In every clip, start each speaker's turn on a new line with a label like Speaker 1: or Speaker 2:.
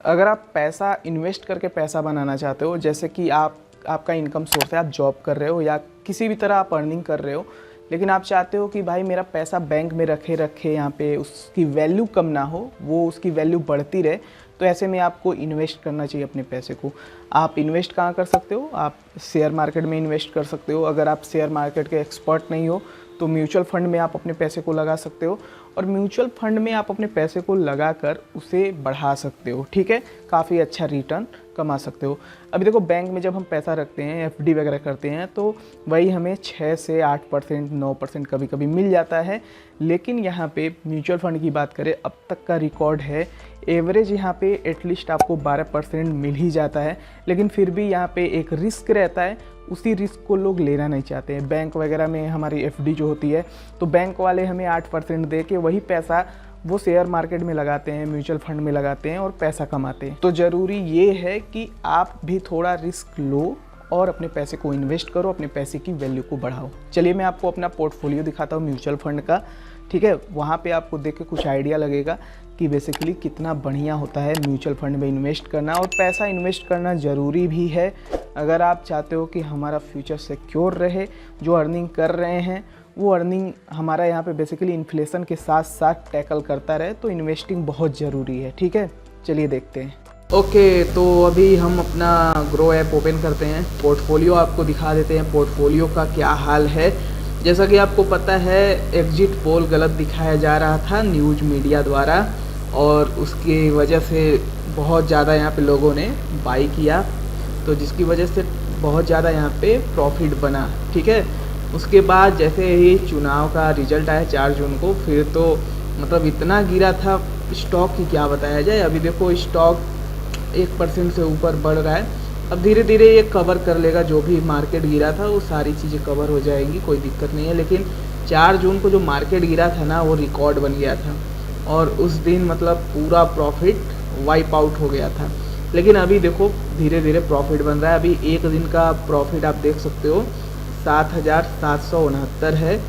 Speaker 1: अगर आप पैसा इन्वेस्ट करके पैसा बनाना चाहते हो, जैसे कि आपका इनकम सोर्स है, आप जॉब कर रहे हो या किसी भी तरह आप अर्निंग कर रहे हो, लेकिन आप चाहते हो कि भाई मेरा पैसा बैंक में रखे यहाँ पे उसकी वैल्यू कम ना हो, वो उसकी वैल्यू बढ़ती रहे, तो ऐसे में आपको इन्वेस्ट करना चाहिए अपने पैसे को। आप इन्वेस्ट कहाँ कर सकते हो? आप शेयर मार्केट में इन्वेस्ट कर सकते हो। अगर आप शेयर मार्केट के एक्सपर्ट नहीं हो तो म्यूचुअल फंड में आप अपने पैसे को लगा सकते हो, और म्यूचुअल फंड में आप अपने पैसे को लगाकर उसे बढ़ा सकते हो। ठीक है, काफ़ी अच्छा रिटर्न कमा सकते हो। अभी देखो, बैंक में जब हम पैसा रखते हैं, एफडी वगैरह करते हैं, तो वही हमें 6 से 8%, 9% कभी कभी मिल जाता है। लेकिन यहाँ पे म्यूचुअल फंड की बात करें, अब तक का रिकॉर्ड है एवरेज यहाँ पे एटलीस्ट आपको 12% मिल ही जाता है। लेकिन फिर भी यहाँ पे एक रिस्क रहता है, उसी रिस्क को लोग लेना नहीं चाहते हैं। बैंक वगैरह में हमारी एफडी जो होती है, तो बैंक वाले हमें 8% दे के वही पैसा वो शेयर मार्केट में लगाते हैं, म्यूचुअल फंड में लगाते हैं और पैसा कमाते हैं। तो ज़रूरी ये है कि आप भी थोड़ा रिस्क लो और अपने पैसे को इन्वेस्ट करो, अपने पैसे की वैल्यू को बढ़ाओ। चलिए मैं आपको अपना पोर्टफोलियो दिखाता हूँ म्यूचुअल फंड का। ठीक है, वहाँ पे आपको देख के कुछ आइडिया लगेगा कि बेसिकली कितना बढ़िया होता है म्यूचुअल फंड में इन्वेस्ट करना, और पैसा इन्वेस्ट करना ज़रूरी भी है अगर आप चाहते हो कि हमारा फ्यूचर सिक्योर रहे। जो अर्निंग कर रहे हैं वो अर्निंग हमारा यहाँ पे बेसिकली इन्फ्लेशन के साथ साथ टैकल करता रहे, तो इन्वेस्टिंग बहुत ज़रूरी है। ठीक है, चलिए देखते हैं। ओके, तो अभी हम अपना ग्रो ऐप ओपन करते हैं, पोर्टफोलियो आपको दिखा देते हैं पोर्टफोलियो का क्या हाल है। जैसा कि आपको पता है, एग्जिट पोल गलत दिखाया जा रहा था न्यूज़ मीडिया द्वारा, और उसकी वजह से बहुत ज़्यादा यहाँ पे लोगों ने बाई किया, तो जिसकी वजह से बहुत ज़्यादा यहाँ पे प्रॉफिट बना। ठीक है, उसके बाद जैसे ही चुनाव का रिजल्ट आया 4 जून को, फिर तो मतलब इतना गिरा था स्टॉक की क्या बताया जाए। अभी देखो स्टॉक 1% से ऊपर बढ़ रहा है। अब धीरे धीरे ये कवर कर लेगा, जो भी मार्केट गिरा था वो सारी चीज़ें कवर हो जाएंगी, कोई दिक्कत नहीं है। लेकिन 4 जून को जो मार्केट गिरा था ना, वो रिकॉर्ड बन गया था, और उस दिन मतलब पूरा प्रॉफिट वाइप आउट हो गया था। लेकिन अभी देखो धीरे धीरे प्रॉफिट बन रहा है। अभी एक दिन का प्रॉफिट आप देख सकते हो 7,769 है,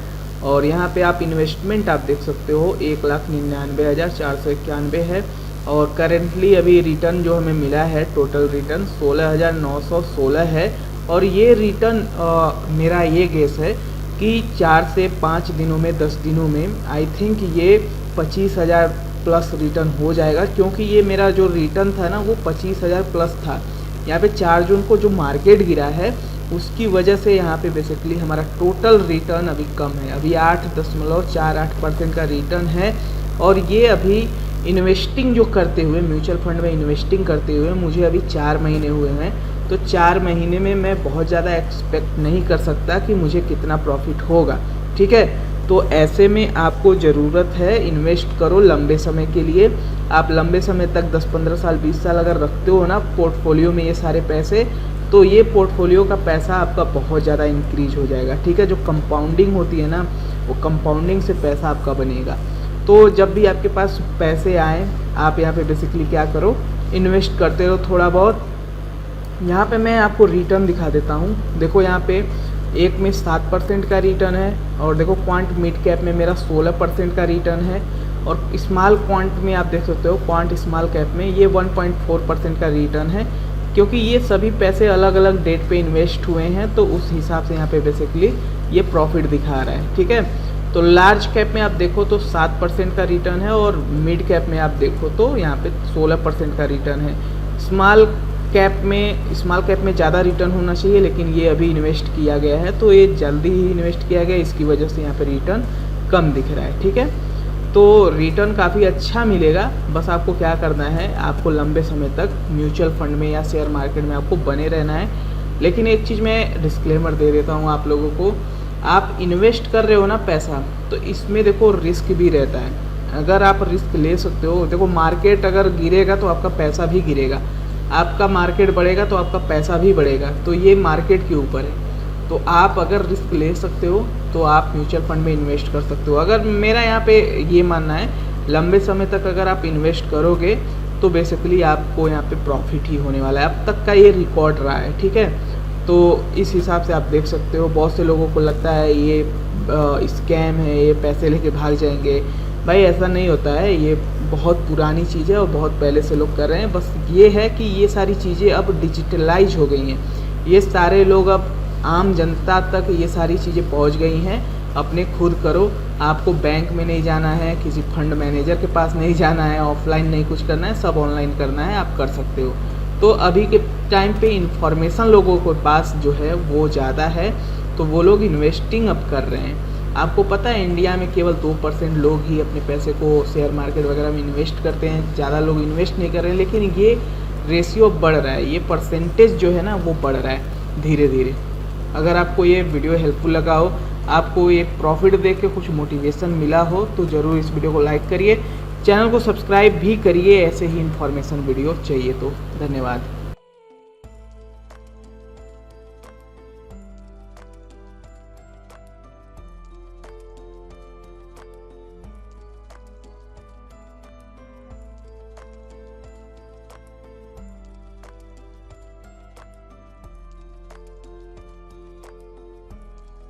Speaker 1: और यहाँ पे आप इन्वेस्टमेंट आप देख सकते हो 1,99,491 है, और करेंटली अभी रिटर्न जो हमें मिला है टोटल रिटर्न 16,916 है। और ये रिटर्न मेरा ये गेस है कि 4 से 5 दिनों में, 10 दिनों में आई थिंक ये 25,000 प्लस रिटर्न हो जाएगा, क्योंकि ये मेरा जो रिटर्न था ना वो 25,000 प्लस था। यहाँ पे 4 जून को जो मार्केट गिरा है उसकी वजह से यहाँ पे बेसिकली हमारा टोटल रिटर्न अभी कम है, अभी 8.48% का रिटर्न है। और ये अभी इन्वेस्टिंग जो करते हुए, म्यूचुअल फंड में इन्वेस्टिंग करते हुए मुझे अभी 4 महीने हुए हैं, तो 4 महीने में मैं बहुत ज़्यादा एक्सपेक्ट नहीं कर सकता कि मुझे कितना प्रॉफिट होगा। ठीक है, तो ऐसे में आपको ज़रूरत है इन्वेस्ट करो लंबे समय के लिए। आप लंबे समय तक 10-15 साल 20 साल अगर रखते हो ना पोर्टफोलियो में ये सारे पैसे, तो ये पोर्टफोलियो का पैसा आपका बहुत ज़्यादा इंक्रीज हो जाएगा। ठीक है, जो कंपाउंडिंग होती है ना, वो कंपाउंडिंग से पैसा आपका बनेगा। तो जब भी आपके पास पैसे आए, आप यहाँ पे बेसिकली क्या करो, इन्वेस्ट करते रहो थोड़ा बहुत। यहाँ पे मैं आपको रिटर्न दिखा देता हूँ। देखो यहाँ पे एक में 7% का रिटर्न है, और देखो क्वांट मिड कैप में मेरा 16% का रिटर्न है, और स्मॉल क्वांट में आप देख सकते हो, क्वांट स्मॉल कैप में ये 1.4% का रिटर्न है, क्योंकि ये सभी पैसे अलग अलग डेट पे इन्वेस्ट हुए हैं, तो उस हिसाब से यहाँ पे बेसिकली ये प्रॉफिट दिखा रहा है। ठीक है, तो लार्ज कैप में आप देखो तो 7% का रिटर्न है, और मिड कैप में आप देखो तो यहाँ पे 16% का रिटर्न है। स्मॉल कैप में ज़्यादा रिटर्न होना चाहिए, लेकिन ये अभी इन्वेस्ट किया गया है, तो ये जल्दी ही इन्वेस्ट किया गया, इसकी वजह से यहाँ पे रिटर्न कम दिख रहा है। ठीक है, तो रिटर्न काफ़ी अच्छा मिलेगा। बस आपको क्या करना है, आपको लंबे समय तक म्यूचुअल फंड में या शेयर मार्केट में आपको बने रहना है। लेकिन एक चीज़ मैं डिस्क्लेमर दे देता हूँ आप लोगों को, आप इन्वेस्ट कर रहे हो ना पैसा, तो इसमें देखो रिस्क भी रहता है। अगर आप रिस्क ले सकते हो, देखो मार्केट अगर गिरेगा तो आपका पैसा भी गिरेगा, आपका मार्केट बढ़ेगा तो आपका पैसा भी बढ़ेगा, तो ये मार्केट के ऊपर है। तो आप अगर रिस्क ले सकते हो तो आप म्यूचुअल फंड में इन्वेस्ट कर सकते हो। अगर मेरा यहाँ पे ये मानना है, लंबे समय तक अगर आप इन्वेस्ट करोगे तो बेसिकली आपको यहाँ पे प्रॉफिट ही होने वाला है। अब तक का ये रिकॉर्ड रहा है। ठीक है, तो इस हिसाब से आप देख सकते हो। बहुत से लोगों को लगता है ये स्कैम है, ये पैसे लेके भाग जाएंगे। भाई ऐसा नहीं होता है, ये बहुत पुरानी चीज़ है और बहुत पहले से लोग कर रहे हैं। बस ये है कि ये सारी चीज़ें अब डिजिटलाइज हो गई हैं, ये सारे लोग अब आम जनता तक ये सारी चीज़ें पहुंच गई हैं। अपने खुद करो, आपको बैंक में नहीं जाना है, किसी फंड मैनेजर के पास नहीं जाना है, ऑफलाइन नहीं कुछ करना है, सब ऑनलाइन करना है, आप कर सकते हो। तो अभी के टाइम पे इन्फॉर्मेशन लोगों के पास जो है वो ज़्यादा है, तो वो लोग इन्वेस्टिंग अब कर रहे हैं। आपको पता है इंडिया में केवल 2% लोग ही अपने पैसे को शेयर मार्केट वगैरह में इन्वेस्ट करते हैं, ज़्यादा लोग इन्वेस्ट नहीं कर रहे हैं। लेकिन ये रेशियो बढ़ रहा है, ये परसेंटेज जो है ना वो बढ़ रहा है धीरे धीरे। अगर आपको ये वीडियो हेल्पफुल लगा हो, आपको ये प्रॉफिट देख के कुछ मोटिवेशन मिला हो, तो ज़रूर इस वीडियो को लाइक करिए, चैनल को सब्सक्राइब भी करिए, ऐसे ही इन्फॉर्मेशन वीडियो चाहिए तो। धन्यवाद।